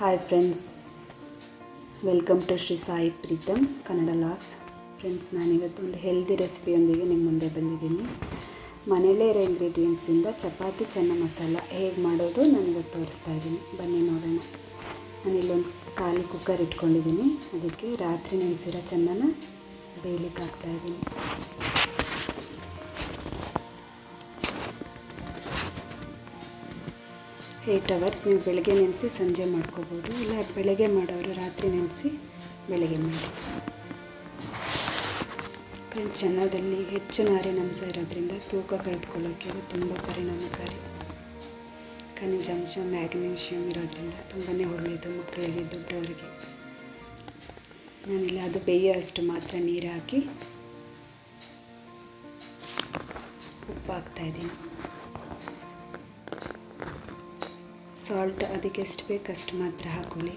Hi friends, welcome to Shree Sai Preetham Kannada Vlogs. Friends, ನಾನು ಇವತ್ತು ಒಂದು healthy ರೆಸಿಪಿಯೊಂದಿಗೆ ನಿಮ್ಮ ಮುಂದೆ ಬಂದಿದ್ದೀನಿ. ಮನೆಯಲ್ಲೇ ಇರೋ ಇಂಗ್ರೀಡಿಯೆಂಟ್ಸ್ ಇಂದ ಚಪಾತಿ ಚೆನ್ನ ಮಸಾಲ ಹೇಗೆ ಮಾಡೋದು ನಾನು ಇವತ್ತು ತೋರಿಸ್ತಾ ಇದ್ದೀನಿ. ಬನ್ನಿ ನೋಡೋಣ. ನಾನು ಇಲ್ಲೊಂದು ಖಾಲಿ ಕುಕ್ಕರ್ ಇಟ್ಕೊಂಡಿದ್ದೀನಿ. ಅದಕ್ಕೆ ರಾತ್ರಿ ನೆನೆಸಿರೋ ಚೆನ್ನನ ಬೇಯಲಿಕ್ಕೆ ಹಾಕ್ತಾ ಇದ್ದೀನಿ. ಏಯ್ಟ್ ಅವರ್ಸ್ ನೀವು ಬೆಳಗ್ಗೆ ನೆನೆಸಿ ಸಂಜೆ ಮಾಡ್ಕೋಬೋದು, ಇಲ್ಲ ಬೆಳಗ್ಗೆ ಮಾಡೋರು ರಾತ್ರಿ ನೆನೆಸಿ ಬೆಳಗ್ಗೆ ಮಾಡಿ. ಚೆನ್ನದಲ್ಲಿ ಹೆಚ್ಚು ನಾರಿನಂಶ ಇರೋದ್ರಿಂದ ತೂಕ ಕಳೆದುಕೊಳ್ಳೋಕ್ಕೆ ಅದು ತುಂಬ ಪರಿಣಾಮಕಾರಿ. ಖನಿಜಾಂಶ ಮ್ಯಾಗ್ನೀಷಿಯಮ್ ಇರೋದ್ರಿಂದ ತುಂಬಾ ಒಳ್ಳೆಯದು ಮಕ್ಕಳಿಗೆ, ದೊಡ್ಡವರಿಗೆ. ನಾನಿಲ್ಲ ಅದು ಬೇಯೋ ಅಷ್ಟು ಮಾತ್ರ ನೀರು ಹಾಕಿ ಉಪ್ಪು ಹಾಕ್ತಾಯಿದ್ದೀನಿ. ಸಾಲ್ಟ್ ಅದಕ್ಕೆ ಎಷ್ಟು ಬೇಕಷ್ಟು ಮಾತ್ರ ಹಾಕೊಳ್ಳಿ.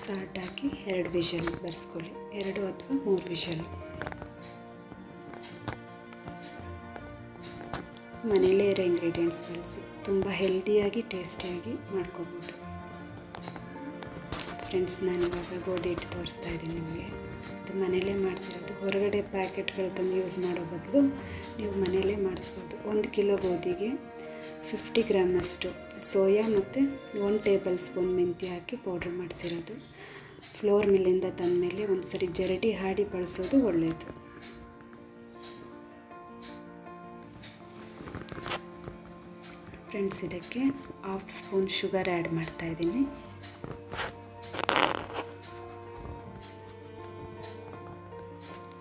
ಸಾಲ್ಟ್ ಹಾಕಿ 2 ವಿಷಲ್ ಬರ್ಸ್ಕೊಳ್ಳಿ, 2 ಅಥವಾ 3 ವಿಷಲ್. ಮನೆಯಲ್ಲೇ ಇರೋ ಇಂಗ್ರೀಡಿಯೆಂಟ್ಸ್ ಬಳಸಿ ತುಂಬ ಹೆಲ್ದಿಯಾಗಿ ಟೇಸ್ಟಿಯಾಗಿ ಮಾಡ್ಕೋಬೋದು. ಫ್ರೆಂಡ್ಸ್, ನಾನಿವಾಗ ಗೋಧಿ ಹಿಟ್ಟು ತೋರಿಸ್ತಾ ಇದ್ದೀನಿ ನಿಮಗೆ. ಅದು ಮನೆಯಲ್ಲೇ ಮಾಡಿಸಿರೋದು. ಹೊರಗಡೆ ಪ್ಯಾಕೆಟ್ಗಳು ತಂದು ಯೂಸ್ ಮಾಡೋ ಬದಲು ನೀವು ಮನೆಯಲ್ಲೇ ಮಾಡಿಸ್ಬೋದು. 1 ಕಿಲೋ ಗೋಧಿಗೆ 50 ಗ್ರಾಮಷ್ಟು ಸೋಯಾ ಮತ್ತು 1 ಟೇಬಲ್ ಸ್ಪೂನ್ ಮೆಂತ್ಯ ಹಾಕಿ ಪೌಡ್ರ್ ಮಾಡಿಸಿರೋದು. ಫ್ಲೋರ್ ಮಿಲ್ಲಿಂದ ತಂದಮೇಲೆ ಒಂದು ಸರಿ ಜರಡಿ ಹಾಡಿ ಬಳಸೋದು ಒಳ್ಳೆಯದು. ಫ್ರೆಂಡ್ಸ್, ಇದಕ್ಕೆ 1/2 ಸ್ಪೂನ್ ಶುಗರ್ ಆ್ಯಡ್ ಮಾಡ್ತಾಯಿದ್ದೀನಿ.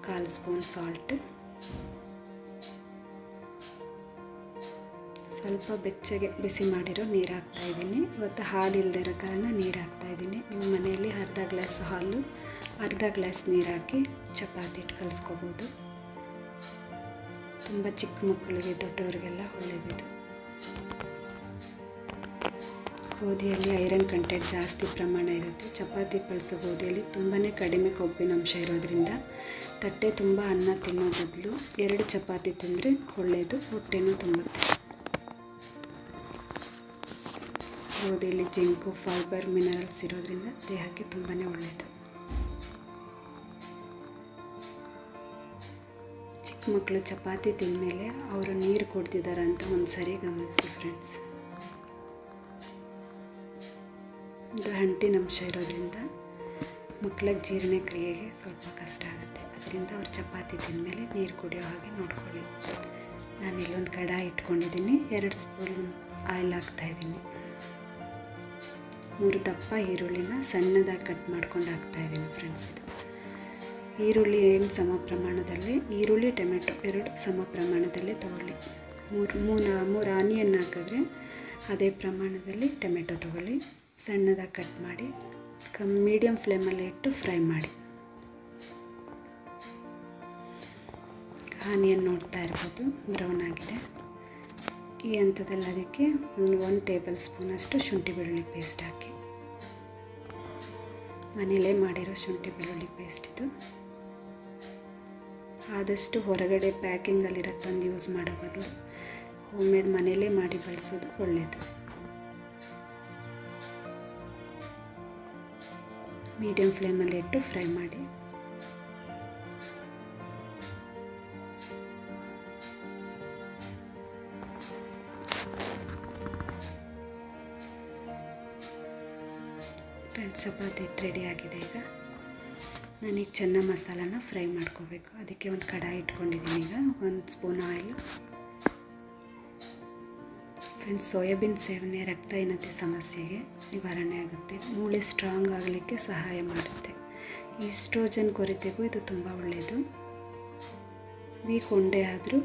ಕಾಲು ಸ್ಪೂನ್ ಸಾಲ್ಟ್, ಸ್ವಲ್ಪ ಬೆಚ್ಚಗೆ ಬಿಸಿ ಮಾಡಿರೋ ನೀರು ಹಾಕ್ತಾಯಿದ್ದೀನಿ. ಇವತ್ತು ಹಾಲು ಇಲ್ಲದೆ ಇರೋ ಕಾರಣ ನೀರು ಹಾಕ್ತಾಯಿದ್ದೀನಿ. ನೀವು ಮನೆಯಲ್ಲಿ ಅರ್ಧ ಗ್ಲಾಸ್ ಹಾಲು, ಅರ್ಧ ಗ್ಲಾಸ್ ನೀರು ಹಾಕಿ ಚಪಾತಿ ಹಿಟ್ಟು ಕಲಿಸ್ಕೋಬೋದು. ತುಂಬ ಚಿಕ್ಕ ಮಕ್ಕಳಿಗೆ, ದೊಡ್ಡವರಿಗೆಲ್ಲ ಒಳ್ಳೆಯದಿದು. ಗೋಧಿಯಲ್ಲಿ ಐರನ್ ಕಂಟೆಂಟ್ ಜಾಸ್ತಿ ಪ್ರಮಾಣ ಇರುತ್ತೆ. ಚಪಾತಿ ಬಳಸೋ ಗೋಧಿಯಲ್ಲಿ ತುಂಬಾ ಕಡಿಮೆ ಕೊಬ್ಬಿನಾಂಶ ಇರೋದ್ರಿಂದ ತಟ್ಟೆ ತುಂಬ ಅನ್ನ ತಿನ್ನೋ ಬದಲು 2 ಚಪಾತಿ ತಿಂದರೆ ಒಳ್ಳೆಯದು, ಹೊಟ್ಟೆನೂ ತುಂಬುತ್ತೆ. ಗೋಧಿಯಲ್ಲಿ ಜಿಂಕು, ಫೈಬರ್, ಮಿನರಲ್ಸ್ ಇರೋದ್ರಿಂದ ದೇಹಕ್ಕೆ ತುಂಬಾ ಒಳ್ಳೆಯದು. ಚಿಕ್ಕ ಮಕ್ಕಳು ಚಪಾತಿ ತಿಂದಮೇಲೆ ಅವರು ನೀರು ಕುಡ್ದಿದ್ದಾರೆ ಅಂತ ಒಂದು ಸರಿ ಗಮನಿಸಿ ಫ್ರೆಂಡ್ಸ್. ಇದು ಅಂಟಿನಂಶ ಇರೋದ್ರಿಂದ ಮಕ್ಕಳಿಗೆ ಜೀರ್ಣಕ್ರಿಯೆಗೆ ಸ್ವಲ್ಪ ಕಷ್ಟ ಆಗುತ್ತೆ. ಅದರಿಂದ ಅವ್ರು ಚಪಾತಿ ತಿಂದಮೇಲೆ ನೀರು ಕುಡಿಯೋ ಹಾಗೆ ನೋಡ್ಕೊಳ್ಳಿ. ನಾನು ಇಲ್ಲೊಂದು ಕಡಾಯಿ ಇಟ್ಕೊಂಡಿದ್ದೀನಿ. 2 ಸ್ಪೂನ್ ಆಯಿಲ್ ಹಾಕ್ತಾಯಿದ್ದೀನಿ. 3 ದಪ್ಪ ಈರುಳ್ಳಿನ ಸಣ್ಣದಾಗಿ ಕಟ್ ಮಾಡ್ಕೊಂಡು ಹಾಕ್ತಾಯಿದ್ದೀನಿ ಫ್ರೆಂಡ್ಸ್. ಇದು ಈರುಳ್ಳಿ ಏನು ಸಮ ಪ್ರಮಾಣದಲ್ಲಿ, ಈರುಳ್ಳಿ ಟೊಮೆಟೊ 2 ಸಮ ಪ್ರಮಾಣದಲ್ಲಿ ತಗೊಳ್ಳಿ. 3 ಆನಿಯನ್ ಹಾಕಿದ್ರೆ ಅದೇ ಪ್ರಮಾಣದಲ್ಲಿ ಟೊಮೆಟೊ ತಗೊಳ್ಳಿ. ಸಣ್ಣದಾಗಿ ಕಟ್ ಮಾಡಿ ಮೀಡಿಯಮ್ ಫ್ಲೇಮಲ್ಲಿ ಇಟ್ಟು ಫ್ರೈ ಮಾಡಿ. ಆನಿಯನ್ ನೋಡ್ತಾ ಇರ್ಬೋದು ಬ್ರೌನ್ ಆಗಿದೆ. ಈ ಹಂತದಲ್ಲಿ ಅದಕ್ಕೆ 1 ಟೇಬಲ್ ಸ್ಪೂನಷ್ಟು ಶುಂಠಿ ಬೆಳ್ಳುಳ್ಳಿ ಪೇಸ್ಟ್ ಹಾಕಿ. ಮನೆಯಲ್ಲೇ ಮಾಡಿರೋ ಶುಂಠಿ ಬೆಳ್ಳುಳ್ಳಿ ಪೇಸ್ಟ್ ಇದು. ಆದಷ್ಟು ಹೊರಗಡೆ ಪ್ಯಾಕಿಂಗಲ್ಲಿರೋ ತಂದು ಯೂಸ್ ಮಾಡೋ ಬದಲು ಹೋಮ್ಮೇಡ್ ಮನೆಯಲ್ಲೇ ಮಾಡಿ ಬಳಸೋದು ಒಳ್ಳೆಯದು. ಮೀಡಿಯಮ್ ಫ್ಲೇಮಲ್ಲಿ ಇಟ್ಟು ಫ್ರೈ ಮಾಡಿ. ಫ್ರೆಂಡ್ಸ್, ಚಪಾತಿ ರೆಡಿ ಆಗಿದೆ. ಈಗ ನಾನೀಗ ಚೆನ್ನ ಮಸಾಲಾನ ಫ್ರೈ ಮಾಡ್ಕೋಬೇಕು. ಅದಕ್ಕೆ ಒಂದು ಕಡಾಯಿ ಇಟ್ಕೊಂಡಿದ್ದೀನಿ. ಈಗ 1 ಸ್ಪೂನ್ ಆಯಿಲ್. ಫ್ರೆಂಡ್ಸ್, ಸೋಯಾಬೀನ್ ಸೇವನೆ ರಕ್ತಹೀನತೆ ಸಮಸ್ಯೆಗೆ ನಿವಾರಣೆ ಆಗುತ್ತೆ. ಮೂಳೆ ಸ್ಟ್ರಾಂಗ್ ಆಗಲಿಕ್ಕೆ ಸಹಾಯ ಮಾಡುತ್ತೆ. ಈಸ್ಟ್ರೋಜನ್ ಕೊರತೆಗೂ ಇದು ತುಂಬ ಒಳ್ಳೆಯದು. ವೀಕ್ ಒಂಡೇ ಆದರೂ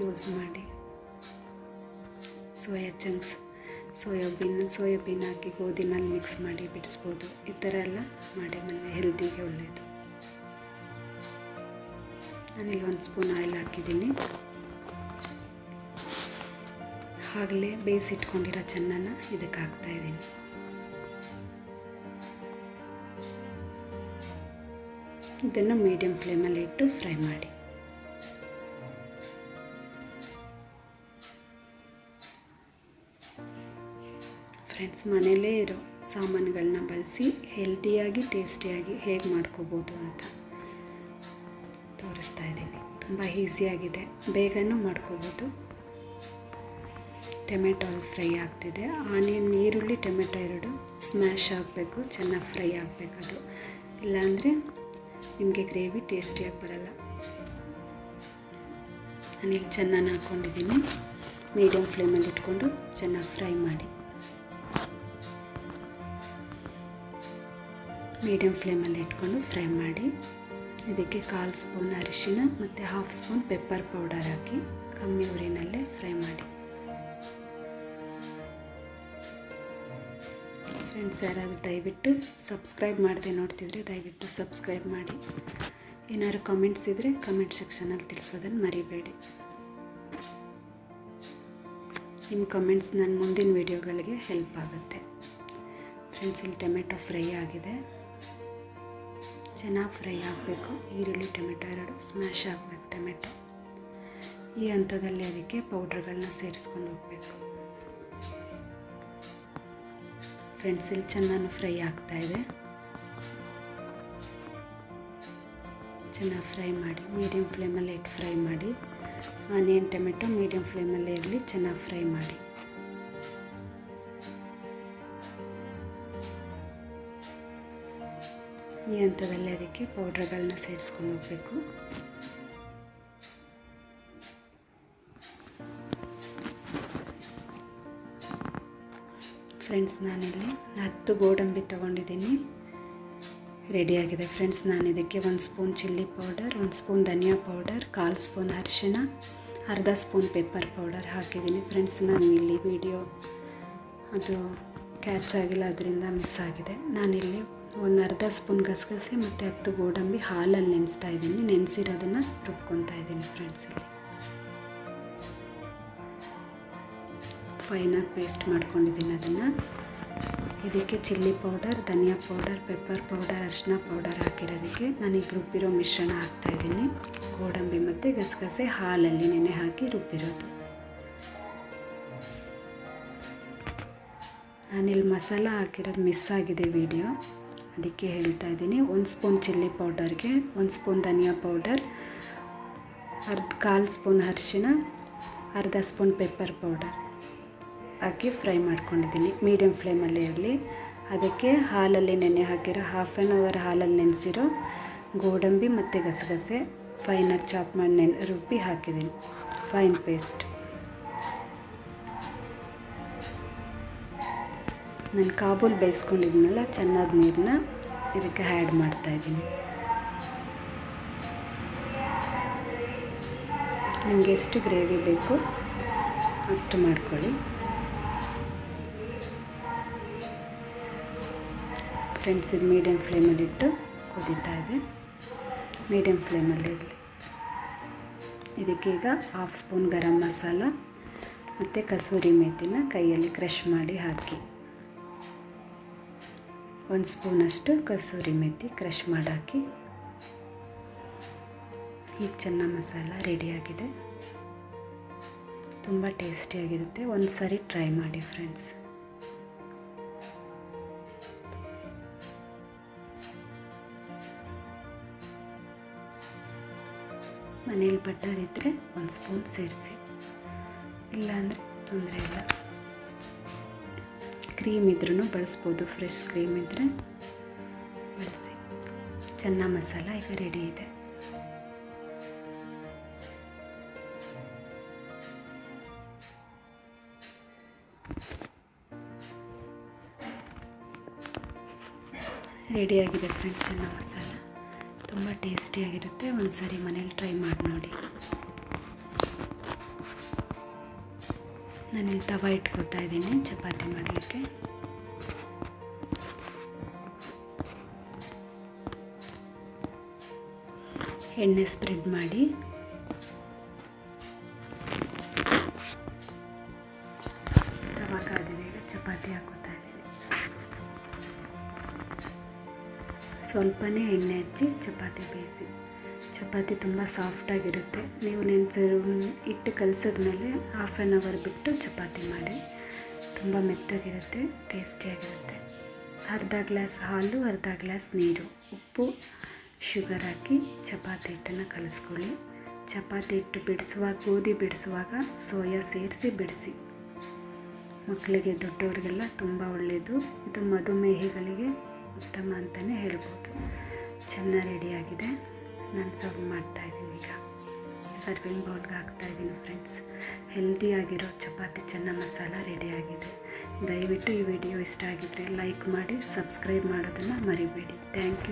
ಯೂಸ್ ಮಾಡಿ. ಸೋಯಾ ಚಂಕ್ಸ್, ಸೋಯಾಬೀನ್ ಹಾಕಿ ಗೋಧಿನಲ್ಲಿ ಮಿಕ್ಸ್ ಮಾಡಿ ಬಿಡಿಸ್ಬೋದು. ಈ ಥರ ಎಲ್ಲ ಮಾಡಿ ಮನೆ ಹೆಲ್ದಿಗೆ ಒಳ್ಳೆಯದು. ನಾನಿಲ್ಲಿ 1 ಸ್ಪೂನ್ ಆಯಿಲ್ ಹಾಕಿದ್ದೀನಿ. ಆಗಲೇ ಬೇಯಿಸಿಟ್ಕೊಂಡಿರೋ ಚೆನ್ನನ ಇದಕ್ಕೆ ಹಾಕ್ತಾಯಿದ್ದೀನಿ. ಇದನ್ನು ಮೀಡಿಯಮ್ ಫ್ಲೇಮಲ್ಲಿ ಇಟ್ಟು ಫ್ರೈ ಮಾಡಿ. ಫ್ರೆಂಡ್ಸ್, ಮನೆಯಲ್ಲೇ ಇರೋ ಸಾಮಾನುಗಳನ್ನ ಬಳಸಿ ಹೆಲ್ದಿಯಾಗಿ ಟೇಸ್ಟಿಯಾಗಿ ಹೇಗೆ ಮಾಡ್ಕೋಬೋದು ಅಂತ ತೋರಿಸ್ತಾ ಇದ್ದೀನಿ. ತುಂಬ ಈಸಿಯಾಗಿದೆ, ಬೇಗನೂ ಮಾಡ್ಕೋಬೋದು. ಟೊಮೆಟೊ ಫ್ರೈ ಆಗ್ತಿದೆ. ಆನಿಯನ್, ಈರುಳ್ಳಿ, ಟೊಮೆಟೊ ಎರಡು ಸ್ಮ್ಯಾಶ್ ಆಗಬೇಕು, ಚೆನ್ನಾಗಿ ಫ್ರೈ ಆಗಬೇಕದು. ಇಲ್ಲಾಂದರೆ ನಿಮಗೆ ಗ್ರೇವಿ ಟೇಸ್ಟಿಯಾಗಿ ಬರಲ್ಲ. ನಾನಿಲ್ಲಿ ಚೆನ್ನಾಗಿ ಹಾಕ್ಕೊಂಡಿದ್ದೀನಿ. ಮೀಡಿಯಮ್ ಫ್ಲೇಮಲ್ಲಿ ಇಟ್ಕೊಂಡು ಚೆನ್ನಾಗಿ ಫ್ರೈ ಮಾಡಿ. ಮೀಡಿಯಮ್ ಫ್ಲೇಮಲ್ಲಿ ಇಟ್ಕೊಂಡು ಫ್ರೈ ಮಾಡಿ. ಇದಕ್ಕೆ 1/4 ಸ್ಪೂನ್ ಅರಿಶಿನ ಮತ್ತು 1/2 ಸ್ಪೂನ್ ಪೆಪ್ಪರ್ ಪೌಡರ್ ಹಾಕಿ ಕಮ್ಮಿ ಉರಿನಲ್ಲೇ ಫ್ರೈ ಮಾಡಿ. ಫ್ರೆಂಡ್ಸ್, ಯಾರಾದರೂ ದಯವಿಟ್ಟು ಸಬ್ಸ್ಕ್ರೈಬ್ ಮಾಡದೆ ನೋಡ್ತಿದ್ರೆ ದಯವಿಟ್ಟು ಸಬ್ಸ್ಕ್ರೈಬ್ ಮಾಡಿ. ಏನಾದ್ರು ಕಮೆಂಟ್ಸ್ ಇದ್ದರೆ ಕಮೆಂಟ್ ಸೆಕ್ಷನಲ್ಲಿ ತಿಳಿಸೋದನ್ನು ಮರಿಬೇಡಿ. ನಿಮ್ಮ ಕಮೆಂಟ್ಸ್ ನನ್ನ ಮುಂದಿನ ವೀಡಿಯೋಗಳಿಗೆ ಹೆಲ್ಪ್ ಆಗುತ್ತೆ. ಫ್ರೆಂಡ್ಸ್, ಇಲ್ಲಿ ಟೊಮೆಟೊ ಫ್ರೈ ಆಗಿದೆ. ಚೆನ್ನಾಗಿ ಫ್ರೈ ಆಗಬೇಕು. ಈರುಳ್ಳಿ ಟೊಮೆಟೊ ಎರಡು ಸ್ಮ್ಯಾಶ್ ಆಗಬೇಕು. ಟೊಮೆಟೊ ಈ ಹಂತದಲ್ಲಿ ಅದಕ್ಕೆ ಪೌಡ್ರ್ಗಳನ್ನ ಸೇರಿಸ್ಕೊಂಡು ಹೋಗಬೇಕು. ಫ್ರೆಂಡ್ಸ್, ಇಲ್ಲಿ ಚೆನ್ನಾಗಿ ಫ್ರೈ ಆಗ್ತಾಯಿದೆ. ಚೆನ್ನಾಗಿ ಫ್ರೈ ಮಾಡಿ. ಮೀಡಿಯಮ್ ಫ್ಲೇಮಲ್ಲಿ ಇಟ್ಟು ಫ್ರೈ ಮಾಡಿ. ಆನಿಯನ್ ಟೊಮೆಟೊ ಮೀಡಿಯಮ್ ಫ್ಲೇಮಲ್ಲೇ ಇರಲಿ. ಚೆನ್ನಾಗಿ ಫ್ರೈ ಮಾಡಿ. ಈ ಹಂತದಲ್ಲಿ ಅದಕ್ಕೆ ಪೌಡ್ರ್ಗಳನ್ನ ಸೇರಿಸ್ಕೊಂಡು ಹೋಗಬೇಕು. ಫ್ರೆಂಡ್ಸ್, ನಾನಿಲ್ಲಿ 10 ಗೋಡಂಬಿ ತೊಗೊಂಡಿದ್ದೀನಿ. ರೆಡಿಯಾಗಿದೆ. ಫ್ರೆಂಡ್ಸ್, ನಾನು ಇದಕ್ಕೆ 1 ಸ್ಪೂನ್ ಚಿಲ್ಲಿ ಪೌಡರ್, 1 ಸ್ಪೂನ್ ಧನಿಯಾ ಪೌಡರ್, 1/4 ಸ್ಪೂನ್ ಅರಿಶಿನ, ಅರ್ಧ ಸ್ಪೂನ್ ಪೆಪ್ಪರ್ ಪೌಡರ್ ಹಾಕಿದ್ದೀನಿ. ಫ್ರೆಂಡ್ಸ್, ನಾನು ಇಲ್ಲಿ ವಿಡಿಯೋ ಅದು ಕ್ಯಾಚ್ ಆಗಿಲ್ಲ, ಅದರಿಂದ ಮಿಸ್ ಆಗಿದೆ. ನಾನಿಲ್ಲಿ ಒಂದು ಅರ್ಧ ಸ್ಪೂನ್ ಗಸಗಸೆ ಮತ್ತು 10 ಗೋಡಂಬಿ ಹಾಲಲ್ಲಿ ನೆನೆಸ್ತಾ ಇದ್ದೀನಿ. ನೆನೆಸಿರೋದನ್ನು ರುಬ್ಕೊತಾ ಇದ್ದೀನಿ. ಫ್ರೆಂಡ್ಸ್, ಇಲ್ಲಿ ಫೈನಾಗಿ ಪೇಸ್ಟ್ ಮಾಡ್ಕೊಂಡಿದ್ದೀನಿ ಅದನ್ನು. ಇದಕ್ಕೆ ಚಿಲ್ಲಿ ಪೌಡರ್, ಧನಿಯಾ ಪೌಡರ್, ಪೆಪ್ಪರ್ ಪೌಡರ್, ಅರಿಶಿನ ಪೌಡರ್ ಹಾಕಿರೋದಕ್ಕೆ ನಾನೀಗ ರುಬ್ಬಿರೋ ಮಿಶ್ರಣ ಹಾಕ್ತಾಯಿದ್ದೀನಿ. ಗೋಡಂಬಿ ಮತ್ತು ಗಸಗಸೆ ಹಾಲಲ್ಲಿ ನೆನೆ ಹಾಕಿ ರುಬ್ಬಿರೋದು. ನಾನಿಲ್ಲಿ ಮಸಾಲ ಹಾಕಿರೋದು ಮಿಸ್ ಆಗಿದೆ ವಿಡಿಯೋ, ಅದಕ್ಕೆ ಹೇಳ್ತಾ ಇದ್ದೀನಿ. 1 ಸ್ಪೂನ್ ಚಿಲ್ಲಿ ಪೌಡರ್ಗೆ 1 ಸ್ಪೂನ್ ಧನಿಯಾ ಪೌಡರ್, 1/4 ಸ್ಪೂನ್ ಅರಿಶಿನ, ಅರ್ಧ ಸ್ಪೂನ್ ಪೆಪ್ಪರ್ ಪೌಡರ್ ಹಾಕಿ ಫ್ರೈ ಮಾಡ್ಕೊಂಡಿದ್ದೀನಿ. ಮೀಡಿಯಮ್ ಫ್ಲೇಮಲ್ಲೇ ಇರಲಿ. ಅದಕ್ಕೆ ಹಾಲಲ್ಲಿ ನೆನೆ ಹಾಕಿರೋ 1/2 ಅವರ್ ಹಾಲಲ್ಲಿ ನೆನೆಸಿರೋ ಗೋಡಂಬಿ ಮತ್ತು ಗಸಗಸೆ ಫೈನಾಗಿ ಚಾಪ್ ಮಾಡಿ ರುಬ್ಬಿ ಹಾಕಿದ್ದೀನಿ. Fine paste. ನಾನು ಕಾಬೂಲ್ ಬೇಯಿಸ್ಕೊಂಡಿದ್ನಲ್ಲ ಚೆನ್ನಾದ ನೀರನ್ನ ಇದಕ್ಕೆ ಆ್ಯಡ್ ಮಾಡ್ತಾಯಿದ್ದೀನಿ. ನಿಮಗೆ ಎಷ್ಟು ಗ್ರೇವಿ ಬೇಕು ಅಷ್ಟು ಮಾಡ್ಕೊಳ್ಳಿ. ಫ್ರೆಂಡ್ಸ್, ಇದು ಮೀಡಿಯಮ್ ಫ್ಲೇಮಲ್ಲಿಟ್ಟು ಕುದೀತಾ ಇದೆ. ಮೀಡಿಯಮ್ ಫ್ಲೇಮಲ್ಲಿ ಇರಲಿ. ಇದಕ್ಕೀಗ 1/2 ಸ್ಪೂನ್ ಗರಂ ಮಸಾಲ ಮತ್ತು ಕಸೂರಿ ಮೇಥಿನ ಕೈಯಲ್ಲಿ ಕ್ರಷ್ ಮಾಡಿ ಹಾಕಿ. 1 ಸ್ಪೂನಷ್ಟು ಕಸೂರಿ ಮೇಥಿ ಕ್ರಷ್ ಮಾಡಿ ಹಾಕಿ. ಈಗ ಚೆನ್ನ ಮಸಾಲ ರೆಡಿಯಾಗಿದೆ. ತುಂಬ ಟೇಸ್ಟಿಯಾಗಿರುತ್ತೆ. ಒಂದು ಸಾರಿ ಟ್ರೈ ಮಾಡಿ ಫ್ರೆಂಡ್ಸ್. ಮನೇಲಿ ಬಟರ್ ಇದ್ದರೆ 1 ಸ್ಪೂನ್ ಸೇರಿಸಿ, ಇಲ್ಲಾಂದರೆ ತೊಂದರೆ ಇಲ್ಲ. ಕ್ರೀಮ್ ಇದ್ರೂ ಬಳಸ್ಬೋದು. ಫ್ರೆಶ್ ಕ್ರೀಮ್ ಇದ್ದರೆ ಬಳಸಿ. ಚೆನ್ನ ಮಸಾಲ ಈಗ ರೆಡಿ ಇದೆ. ರೆಡಿಯಾಗಿದೆ ಫ್ರೆಂಡ್ಸ್. ಚೆನ್ನ ಮಸಾಲ ತುಂಬ ಟೇಸ್ಟಿಯಾಗಿರುತ್ತೆ. ಒಂದು ಸಾರಿ ಮನೇಲಿ ಟ್ರೈ ಮಾಡಿ ನೋಡಿ. ನಾನಿಲ್ಲಿ ತವಾ ಇಟ್ಕೊತಾ ಇದ್ದೀನಿ ಚಪಾತಿ ಮಾಡಲಿಕ್ಕೆ. ಎಣ್ಣೆ ಸ್ಪ್ರೆಡ್ ಮಾಡಿ ತವಾ ಕಾದಿದೆ. ಈಗ ಚಪಾತಿ ಹಾಕೋತಾ ಇದ್ದೀನಿ. ಸ್ವಲ್ಪನೇ ಎಣ್ಣೆ ಹಚ್ಚಿ ಚಪಾತಿ ಬೇಯಿಸಿ. ಚಪಾತಿ ತುಂಬ ಸಾಫ್ಟಾಗಿರುತ್ತೆ. ನೀವು ಹಿಟ್ಟು ಕಲಸಿದ್ಮೇಲೆ 1/2 ಅವರ್ ಬಿಟ್ಟು ಚಪಾತಿ ಮಾಡಿ. ತುಂಬ ಮೆತ್ತಗಿರುತ್ತೆ, ಟೇಸ್ಟಿಯಾಗಿರುತ್ತೆ. ಅರ್ಧ ಗ್ಲಾಸ್ ಹಾಲು, ಅರ್ಧ ಗ್ಲಾಸ್ ನೀರು, ಉಪ್ಪು, ಶುಗರ್ ಹಾಕಿ ಚಪಾತಿ ಹಿಟ್ಟನ್ನು ಕಲಿಸ್ಕೊಳ್ಳಿ. ಚಪಾತಿ ಹಿಟ್ಟು ಬಿಡಿಸುವಾಗ, ಗೋಧಿ ಬಿಡಿಸುವಾಗ ಸೋಯಾ ಸೇರಿಸಿ ಬಿಡಿಸಿ. ಮಕ್ಕಳಿಗೆ, ದೊಡ್ಡವರಿಗೆಲ್ಲ ತುಂಬ ಒಳ್ಳೆಯದು. ಇದು ಮಧುಮೇಹಿಗಳಿಗೆ ಉತ್ತಮ ಅಂತಲೇ ಹೇಳ್ಬೋದು. ಚೆನ್ನಾಗಿ ರೆಡಿಯಾಗಿದೆ. ನಾನು ಸರ್ವ್ ಮಾಡ್ತಾಯಿದ್ದೀನಿ. ಈಗ ಸರ್ವಿಂಗ್ ಬೌಲ್ಗೆ ಹಾಕ್ತಾಯಿದ್ದೀನಿ ಫ್ರೆಂಡ್ಸ್. ಹೆಲ್ದಿಯಾಗಿರೋ ಚಪಾತಿ ಚೆನ್ನ ಮಸಾಲ ರೆಡಿಯಾಗಿದೆ. ದಯವಿಟ್ಟು ಈ ವಿಡಿಯೋ ಇಷ್ಟ ಆಗಿದ್ದರೆ ಲೈಕ್ ಮಾಡಿ, ಸಬ್ಸ್ಕ್ರೈಬ್ ಮಾಡೋದನ್ನು ಮರಿಬೇಡಿ. Thank you.